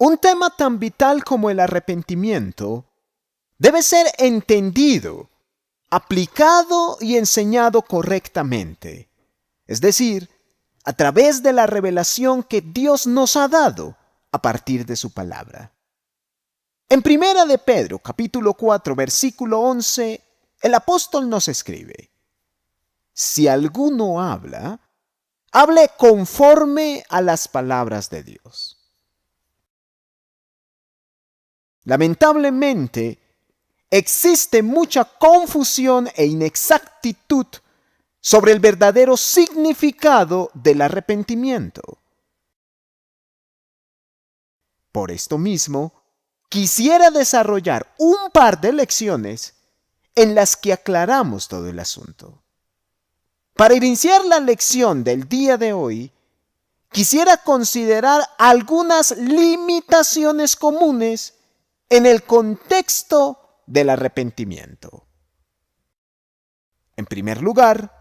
Un tema tan vital como el arrepentimiento debe ser entendido, aplicado y enseñado correctamente, es decir, a través de la revelación que Dios nos ha dado a partir de su palabra. En Primera de Pedro, capítulo 4, versículo 11, el apóstol nos escribe: si alguno habla, hable conforme a las palabras de Dios. Lamentablemente, existe mucha confusión e inexactitud sobre el verdadero significado del arrepentimiento. Por esto mismo, quisiera desarrollar un par de lecciones en las que aclaramos todo el asunto. Para iniciar la lección del día de hoy, quisiera considerar algunas limitaciones comunes en el contexto del arrepentimiento. En primer lugar,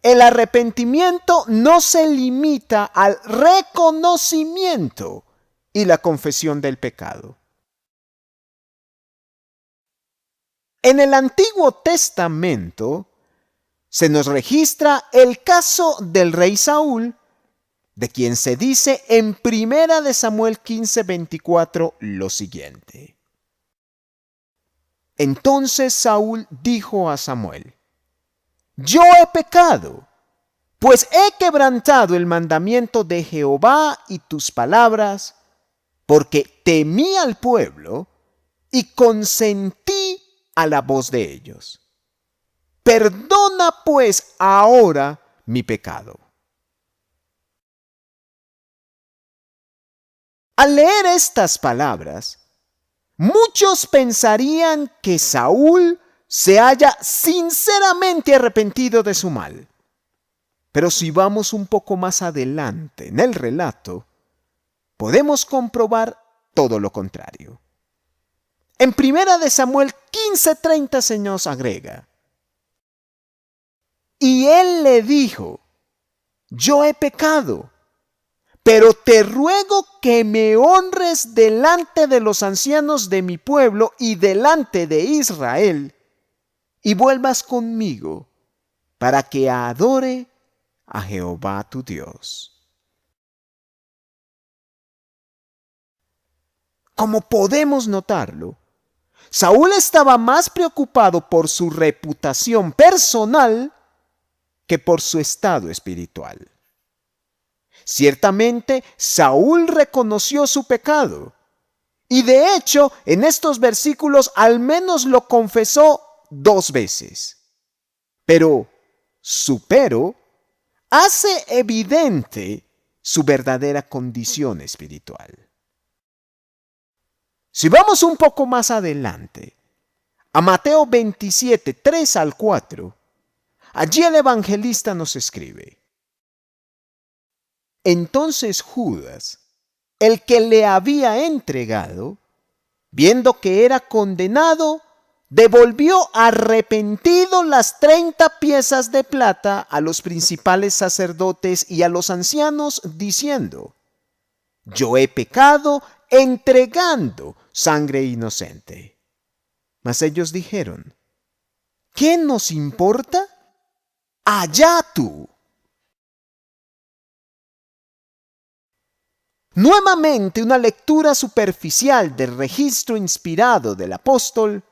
el arrepentimiento no se limita al reconocimiento y la confesión del pecado. En el Antiguo Testamento se nos registra el caso del rey Saúl, de quien se dice en 1 Samuel 15:24 lo siguiente: entonces Saúl dijo a Samuel: yo he pecado, pues he quebrantado el mandamiento de Jehová y tus palabras, porque temí al pueblo y consentí a la voz de ellos. Perdona pues ahora mi pecado. Al leer estas palabras, muchos pensarían que Saúl se haya sinceramente arrepentido de su mal. Pero si vamos un poco más adelante en el relato, podemos comprobar todo lo contrario. En 1 Samuel 15:30 se nos agrega: y él le dijo: yo he pecado, pero te ruego que me honres delante de los ancianos de mi pueblo y delante de Israel, y vuelvas conmigo para que adore a Jehová tu Dios. Como podemos notarlo, Saúl estaba más preocupado por su reputación personal que por su estado espiritual. Ciertamente, Saúl reconoció su pecado, y de hecho, en estos versículos al menos lo confesó 2 veces. Pero su pero hace evidente su verdadera condición espiritual. Si vamos un poco más adelante, a Mateo 27, 3 al 4, allí el evangelista nos escribe: entonces Judas, el que le había entregado, viendo que era condenado, devolvió arrepentido las 30 piezas de plata a los principales sacerdotes y a los ancianos, diciendo: yo he pecado entregando sangre inocente. Mas ellos dijeron: ¿qué nos importa? Allá tú. Nuevamente, una lectura superficial del registro inspirado del apóstol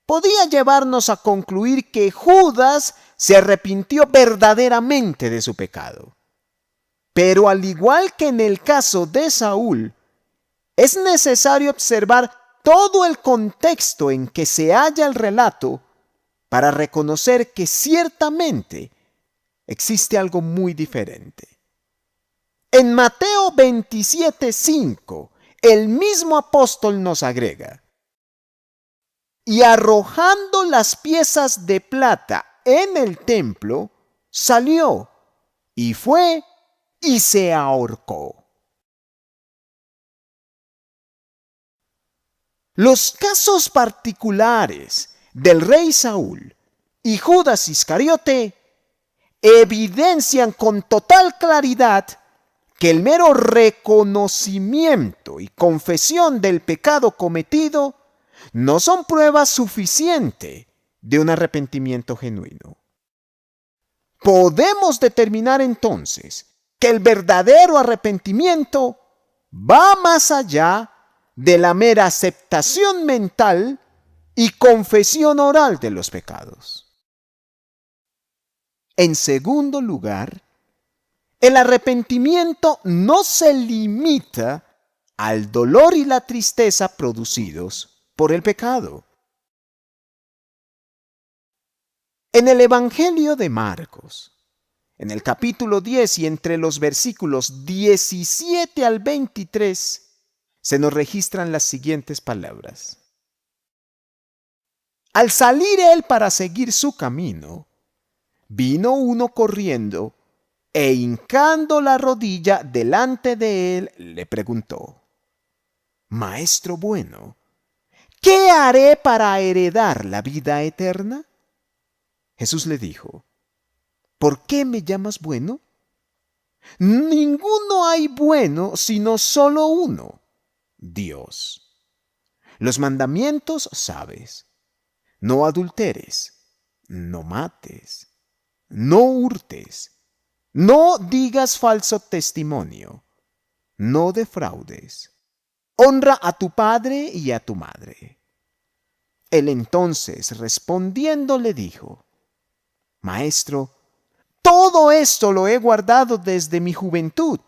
podía llevarnos a concluir que Judas se arrepintió verdaderamente de su pecado. Pero al igual que en el caso de Saúl, es necesario observar todo el contexto en que se halla el relato para reconocer que ciertamente existe algo muy diferente. En Mateo 27:5, el mismo apóstol nos agrega: y arrojando las piezas de plata en el templo, salió y fue y se ahorcó. Los casos particulares del rey Saúl y Judas Iscariote evidencian con total claridad que el mero reconocimiento y confesión del pecado cometido no son prueba suficiente de un arrepentimiento genuino. Podemos determinar entonces que el verdadero arrepentimiento va más allá de la mera aceptación mental y confesión oral de los pecados. En segundo lugar, el arrepentimiento no se limita al dolor y la tristeza producidos por el pecado. En el Evangelio de Marcos, en el capítulo 10 y entre los versículos 17 al 23, se nos registran las siguientes palabras. Al salir él para seguir su camino, vino uno corriendo e hincando la rodilla delante de él, le preguntó: Maestro bueno, ¿qué haré para heredar la vida eterna? Jesús le dijo: ¿por qué me llamas bueno? Ninguno hay bueno sino solo uno, Dios. Los mandamientos sabes: no adulteres, no mates, no hurtes, no digas falso testimonio, no defraudes, honra a tu padre y a tu madre. Él entonces respondiendo le dijo: Maestro, todo esto lo he guardado desde mi juventud.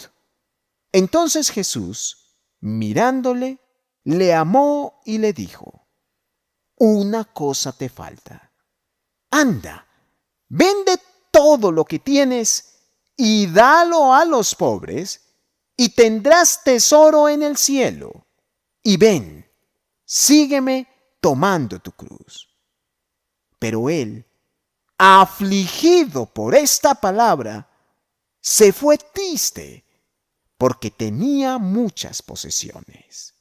Entonces Jesús, mirándole, le amó y le dijo: una cosa te falta. Anda, vende todo lo que tienes y dalo a los pobres, y tendrás tesoro en el cielo. Y ven, sígueme tomando tu cruz. Pero él, afligido por esta palabra, se fue triste, porque tenía muchas posesiones.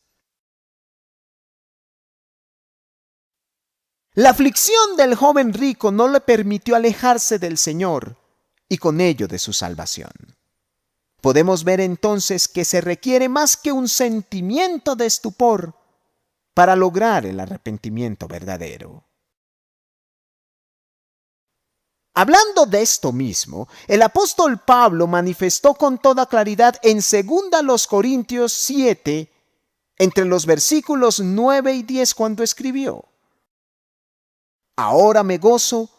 La aflicción del joven rico no le permitió alejarse del Señor y con ello de su salvación. Podemos ver entonces que se requiere más que un sentimiento de estupor para lograr el arrepentimiento verdadero. Hablando de esto mismo, el apóstol Pablo manifestó con toda claridad en 2 Corintios 7, entre los versículos 9 y 10, cuando escribió: Ahora me gozo,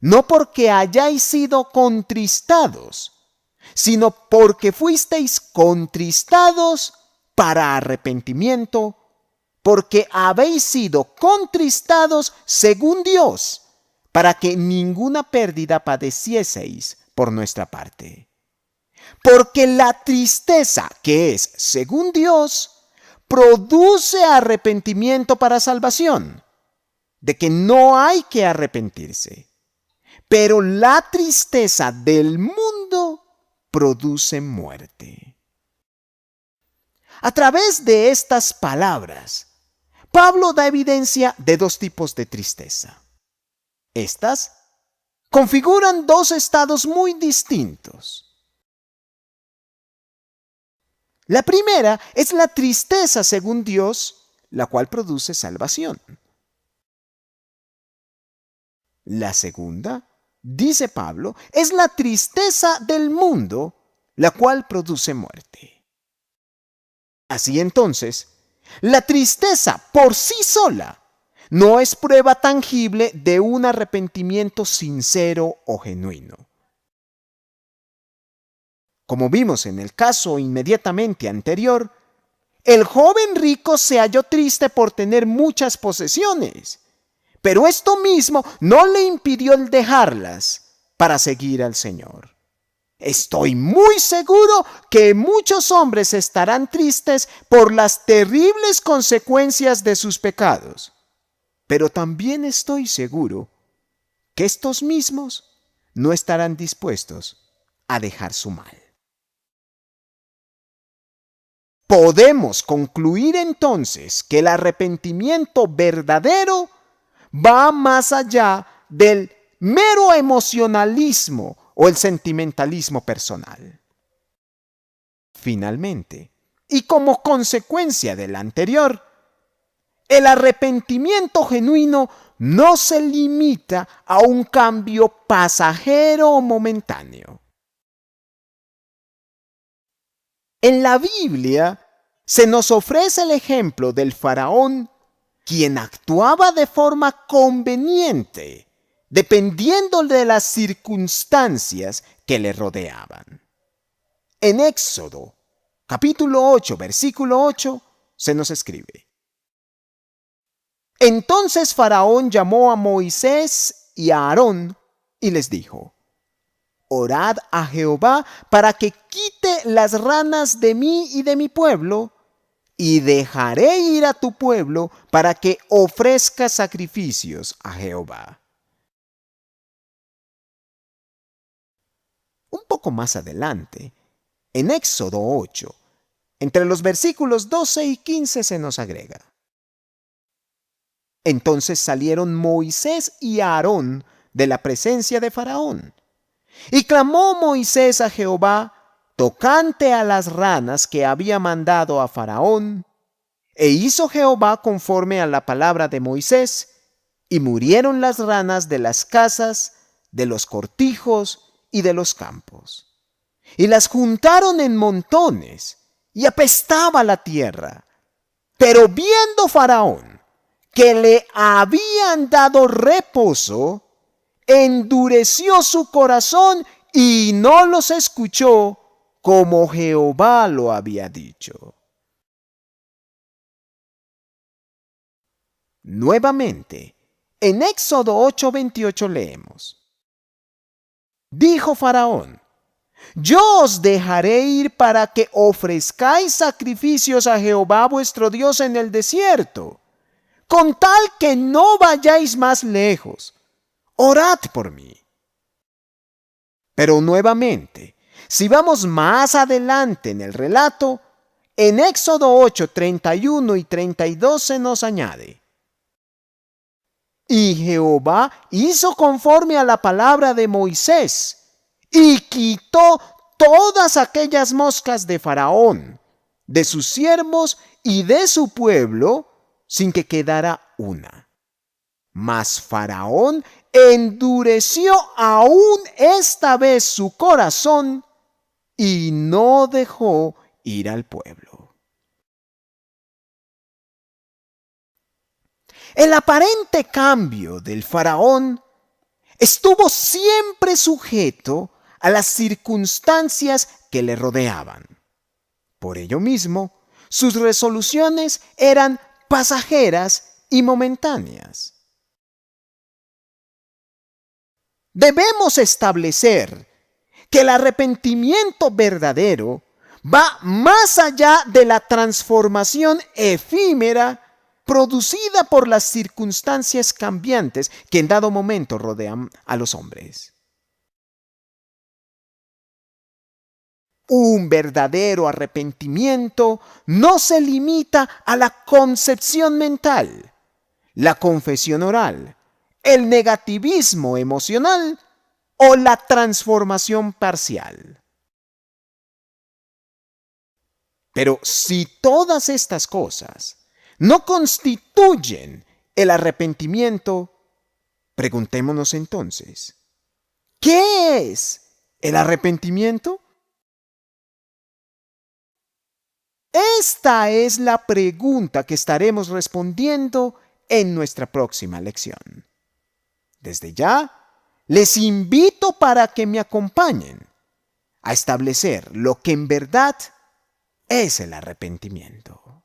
no porque hayáis sido contristados, sino porque fuisteis contristados para arrepentimiento, porque habéis sido contristados según Dios, para que ninguna pérdida padecieseis por nuestra parte. Porque la tristeza, que es según Dios, produce arrepentimiento para salvación, de que no hay que arrepentirse. Pero la tristeza del mundo produce muerte. A través de estas palabras, Pablo da evidencia de dos tipos de tristeza. Estas configuran dos estados muy distintos. La primera es la tristeza según Dios, la cual produce salvación. La segunda, dice Pablo, es la tristeza del mundo, la cual produce muerte. Así entonces, la tristeza por sí sola no es prueba tangible de un arrepentimiento sincero o genuino. Como vimos en el caso inmediatamente anterior, el joven rico se halló triste por tener muchas posesiones, pero esto mismo no le impidió el dejarlas para seguir al Señor. Estoy muy seguro que muchos hombres estarán tristes por las terribles consecuencias de sus pecados, pero también estoy seguro que estos mismos no estarán dispuestos a dejar su mal. Podemos concluir entonces que el arrepentimiento verdadero va más allá del mero emocionalismo o el sentimentalismo personal. Finalmente, y como consecuencia del anterior, el arrepentimiento genuino no se limita a un cambio pasajero o momentáneo. En la Biblia se nos ofrece el ejemplo del faraón, quien actuaba de forma conveniente, dependiendo de las circunstancias que le rodeaban. En Éxodo, capítulo 8, versículo 8, se nos escribe: Entonces Faraón llamó a Moisés y a Aarón y les dijo: Orad a Jehová para que quite las ranas de mí y de mi pueblo, y dejaré ir a tu pueblo para que ofrezca sacrificios a Jehová. Un poco más adelante, en Éxodo 8, entre los versículos 12 y 15 se nos agrega: Entonces salieron Moisés y Aarón de la presencia de Faraón. Y clamó Moisés a Jehová tocante a las ranas que había mandado a Faraón. E hizo Jehová conforme a la palabra de Moisés, y murieron las ranas de las casas, de los cortijos y de los campos. Y las juntaron en montones, y apestaba la tierra. Pero viendo Faraón que le habían dado reposo, endureció su corazón y no los escuchó como Jehová lo había dicho. Nuevamente, en Éxodo 8:28 leemos: Dijo Faraón: Yo os dejaré ir para que ofrezcáis sacrificios a Jehová vuestro Dios en el desierto, con tal que no vayáis más lejos. Orad por mí. Pero nuevamente, si vamos más adelante en el relato, en Éxodo 8:31 y 32 se nos añade: Y Jehová hizo conforme a la palabra de Moisés, y quitó todas aquellas moscas de Faraón, de sus siervos y de su pueblo, sin que quedara una. Mas Faraón endureció aún esta vez su corazón y no dejó ir al pueblo. El aparente cambio del faraón estuvo siempre sujeto a las circunstancias que le rodeaban. Por ello mismo, sus resoluciones eran pasajeras y momentáneas. Debemos establecer que el arrepentimiento verdadero va más allá de la transformación efímera producida por las circunstancias cambiantes que en dado momento rodean a los hombres. Un verdadero arrepentimiento no se limita a la concepción mental, la confesión oral, el negativismo emocional o la transformación parcial. Pero si todas estas cosas no constituyen el arrepentimiento, preguntémonos entonces, ¿qué es el arrepentimiento? Esta es la pregunta que estaremos respondiendo en nuestra próxima lección. Desde ya, les invito para que me acompañen a establecer lo que en verdad es el arrepentimiento.